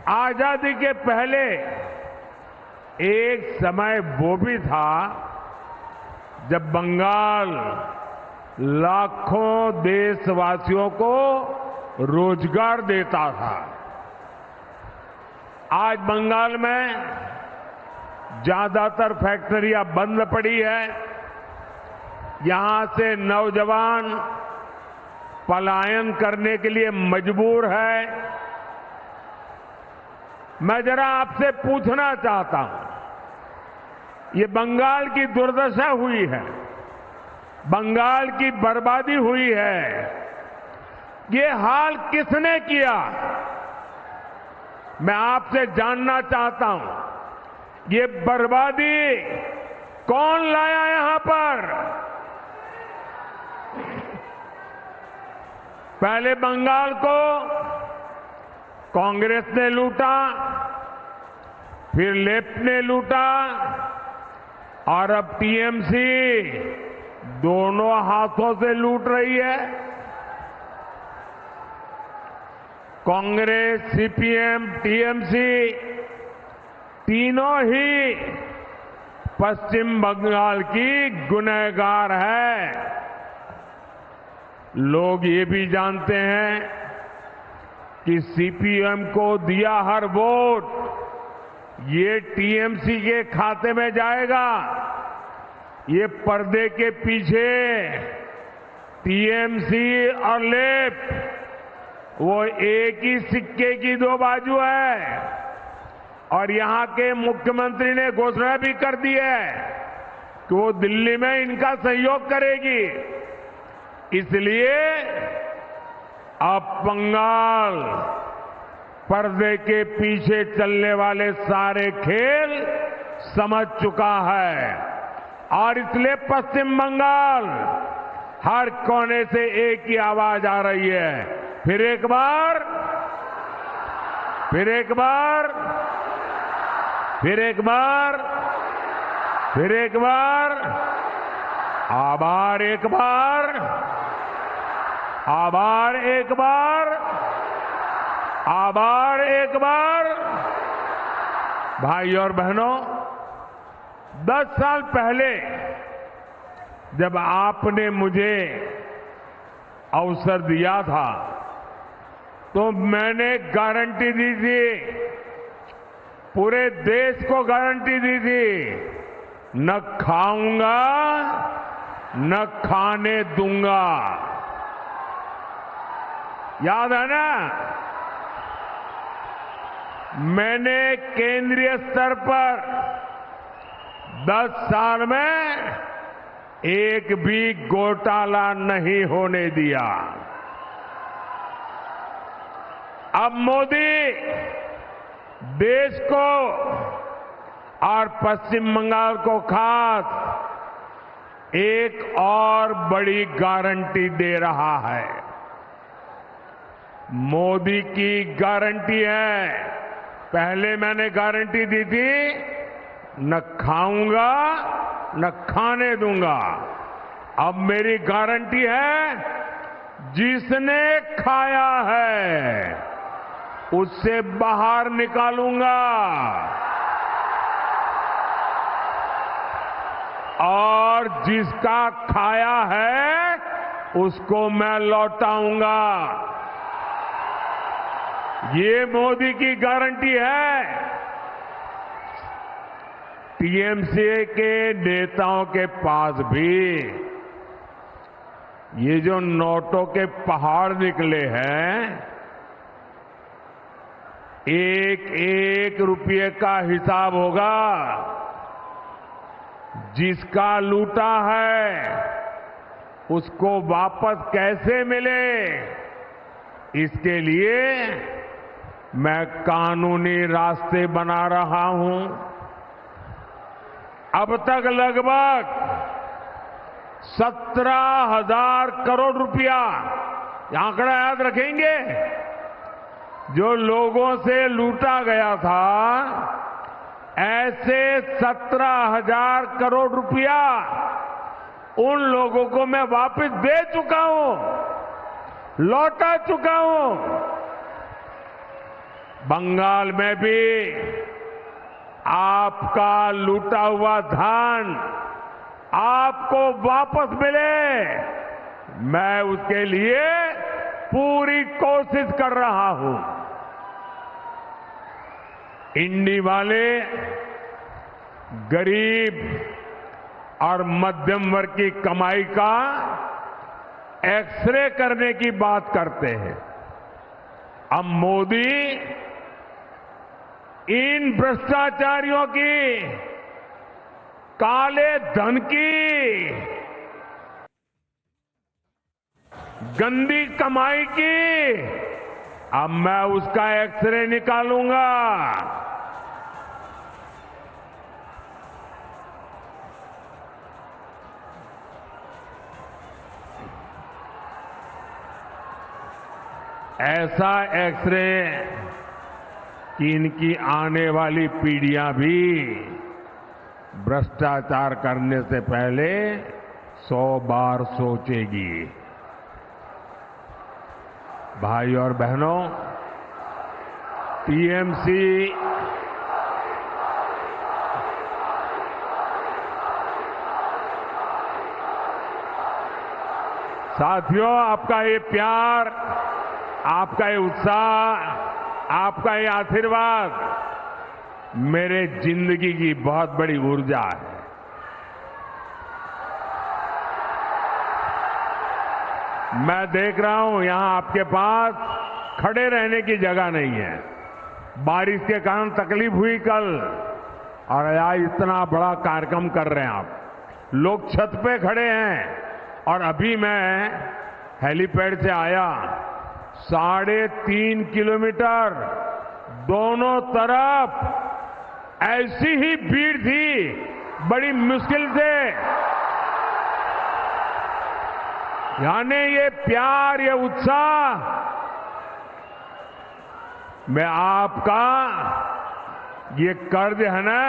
आजादी के पहले एक समय वो भी था जब बंगाल लाखों देशवासियों को रोजगार देता था। आज बंगाल में ज्यादातर फैक्ट्रियां बंद पड़ी है। यहां से नौजवान पलायन करने के लिए मजबूर है। मैं जरा आपसे पूछना चाहता हूं, ये बंगाल की दुर्दशा हुई है, बंगाल की बर्बादी हुई है, ये हाल किसने किया? मैं आपसे जानना चाहता हूं, ये बर्बादी कौन लाया यहां पर? पहले बंगाल को कांग्रेस ने लूटा, फिर लेफ्ट ने लूटा और अब टीएमसी दोनों हाथों से लूट रही है। कांग्रेस, सीपीएम, टीएमसी तीनों ही पश्चिम बंगाल की गुनहगार है। लोग ये भी जानते हैं कि सीपीएम को दिया हर वोट ये टीएमसी के खाते में जाएगा। ये पर्दे के पीछे टीएमसी और लेफ्ट वो एक ही सिक्के की दो बाजू है। और यहां के मुख्यमंत्री ने घोषणा भी कर दी है कि वो दिल्ली में इनका सहयोग करेगी। इसलिए अब बंगाल पर्दे के पीछे चलने वाले सारे खेल समझ चुका है और इसलिए पश्चिम बंगाल हर कोने से एक ही आवाज आ रही है, फिर एक बार, फिर एक बार, फिर एक बार, फिर एक बार, आभार एक बार, आभार एक बार, आभार एक बार। भाई और बहनों, 10 साल पहले जब आपने मुझे अवसर दिया था तो मैंने गारंटी दी थी, पूरे देश को गारंटी दी थी, न खाऊंगा न खाने दूंगा। याद है ना? मैंने केंद्रीय स्तर पर 10 साल में एक भी घोटाला नहीं होने दिया। अब मोदी देश को और पश्चिम बंगाल को खास एक और बड़ी गारंटी दे रहा है। मोदी की गारंटी है, पहले मैंने गारंटी दी थी, न खाऊंगा न खाने दूंगा। अब मेरी गारंटी है, जिसने खाया है उससे बाहर निकालूंगा और जिसका खाया है उसको मैं लौटाऊंगा। ये मोदी की गारंटी है। टीएमसी के नेताओं के पास भी ये जो नोटों के पहाड़ निकले हैं, एक एक रुपये का हिसाब होगा। जिसका लूटा है उसको वापस कैसे मिले, इसके लिए मैं कानूनी रास्ते बना रहा हूं। अब तक लगभग 17,000 करोड़ रुपया, ये आंकड़ा याद रखेंगे, जो लोगों से लूटा गया था, ऐसे 17,000 करोड़ रुपया उन लोगों को मैं वापस दे चुका हूं, लौटा चुका हूं। बंगाल में भी आपका लूटा हुआ धन आपको वापस मिले, मैं उसके लिए पूरी कोशिश कर रहा हूं। इंडी वाले गरीब और मध्यम वर्ग की कमाई का एक्सरे करने की बात करते हैं। अब मोदी इन भ्रष्टाचारियों की, काले धन की, गंदी कमाई की, अब मैं उसका एक्सरे निकालूंगा। ऐसा एक्सरे कि इनकी आने वाली पीढ़ियां भी भ्रष्टाचार करने से पहले 100 बार सोचेगी। भाई और बहनों, टीएमसी साथियों, आपका ये प्यार, आपका ये उत्साह, आपका ये आशीर्वाद मेरे जिंदगी की बहुत बड़ी ऊर्जा है। मैं देख रहा हूं यहां आपके पास खड़े रहने की जगह नहीं है। बारिश के कारण तकलीफ हुई कल, और आज इतना बड़ा कार्यक्रम कर रहे हैं आप। लोग छत पे खड़े हैं, और अभी मैं हेलीपैड से आया, 3.5 किलोमीटर दोनों तरफ ऐसी ही भीड़ थी, बड़ी मुश्किल से। यानी ये प्यार, ये उत्साह, मैं आपका ये कर्ज है ना,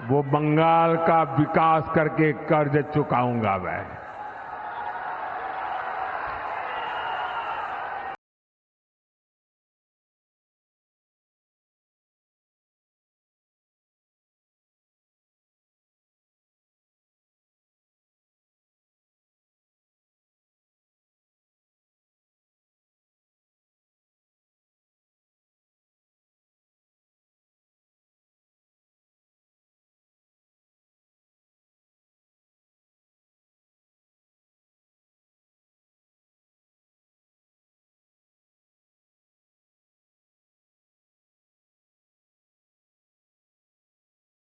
वो बंगाल का विकास करके कर्ज चुकाऊंगा मैं।